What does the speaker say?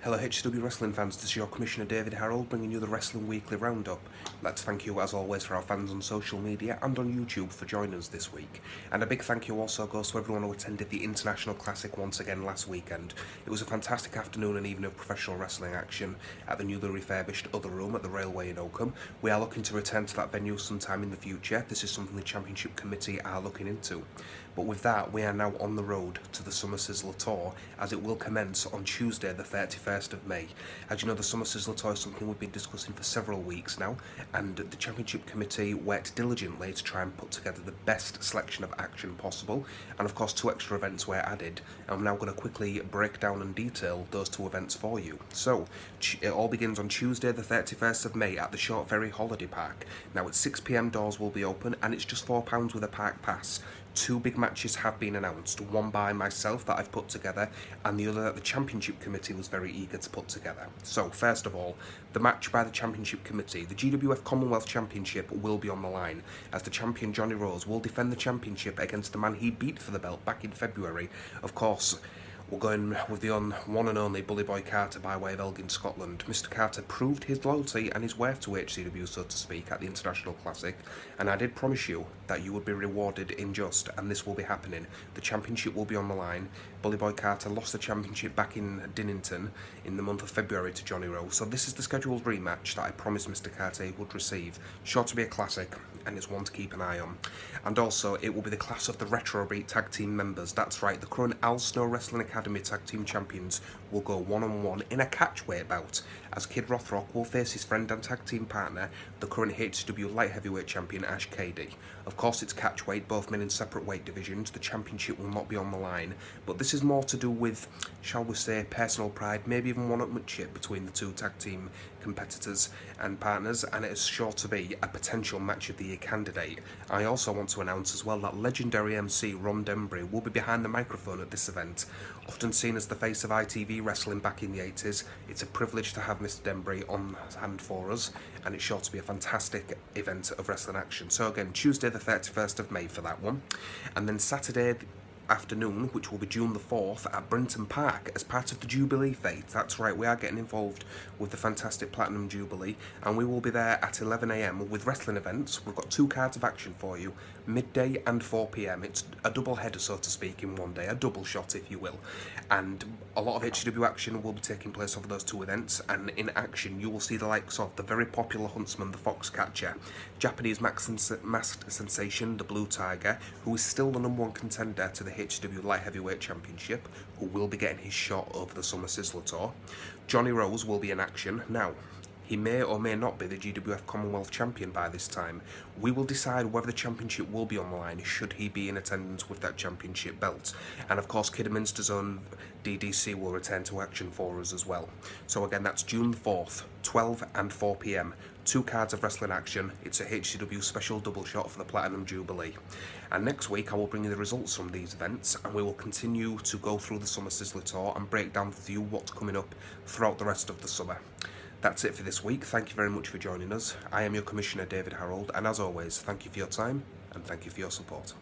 Hello HCW wrestling fans, this is your Commissioner David Harold bringing you the Wrestling Weekly Roundup. I'd like to thank you as always for our fans on social media and on YouTube for joining us this week. And a big thank you also goes to everyone who attended the International Classic once again last weekend. It was a fantastic afternoon and evening of professional wrestling action at the newly refurbished Other Room at the Railway in Oakham. We are looking to return to that venue sometime in the future. This is something the Championship Committee are looking into. But with that, we are now on the road to the Summer Sizzler Tour, as it will commence on Tuesday the 31st of May. As you know, the Summer Sizzler Tour is something we've been discussing for several weeks now, and the Championship Committee worked diligently to try and put together the best selection of action possible, and of course 2 extra events were added. I'm now going to quickly break down and detail those 2 events for you. So, it all begins on Tuesday the 31st of May at the Short Ferry Holiday Park. Now at 6 PM doors will be open, and it's just £4 with a park pass. 2 big matches have been announced, one by myself that I've put together, and the other that the Championship Committee was very eager to put together. So, first of all, the match by the Championship Committee. The GWF Commonwealth Championship will be on the line, as the champion Johnny Rose will defend the championship against the man he beat for the belt back in February. Of course, we're going with the one and only Bully Boy Carter by way of Elgin, Scotland. Mr. Carter proved his loyalty and his worth to HCW, so to speak, at the International Classic, and I did promise you that you would be rewarded in just, and this will be happening. The championship will be on the line. Bully Boy Carter lost the championship back in Dinnington in the month of February to Johnny Rose, so this is the scheduled rematch that I promised Mr. Carter he would receive. Sure to be a classic, and it's one to keep an eye on. And also, it will be the class of the Retro Beat Tag Team members. That's right, the current Al Snow Wrestling Academy Tag Team Champions will go one-on-one in a catchweight bout, as Kid Rothrock will face his friend and tag team partner, the current HCW Light Heavyweight Champion Ash Cady. Of course, it's catchweight, both men in separate weight divisions. The championship will not be on the line, but this is more to do with, shall we say, personal pride, maybe even one-upmanship between the 2 tag team competitors and partners, and it is sure to be a potential match of the year candidate. I also want to announce as well that legendary MC Ron Dembry will be behind the microphone at this event. Often seen as the face of ITV wrestling back in the 80s, it's a privilege to have Mr. Dembry on hand for us, and it's sure to be a fantastic event of wrestling action. So again, Tuesday the 31st of May for that one, and then Saturday afternoon, which will be June the 4th at Brinton Park as part of the Jubilee Fete. That's right, we are getting involved with the fantastic Platinum Jubilee, and we will be there at 11 AM with wrestling events. We've got 2 cards of action for you, midday and 4 PM. It's a double header, so to speak, in one day, a double shot if you will, and a lot of HCW action will be taking place over those 2 events. And in action you will see the likes of the very popular huntsman, the Foxcatcher, Japanese masked sensation, the Blue Tiger, who is still the #1 contender to the HCW Light Heavyweight Championship, who will be getting his shot over the Summer Sizzler Tour. Johnny Rose will be in action. Now, he may or may not be the GWF Commonwealth Champion by this time. We will decide whether the championship will be on the line should he be in attendance with that championship belt. And of course, Kidderminster's own DDC will return to action for us as well. So again, that's June 4th, 12 and 4 PM. 2 cards of wrestling action. It's a HCW special double shot for the Platinum Jubilee. And next week I will bring you the results from these events, and we will continue to go through the Summer Sizzler Tour and break down for you what's coming up throughout the rest of the summer. That's it for this week. Thank you very much for joining us. I am your Commissioner David Harold, and as always, thank you for your time and thank you for your support.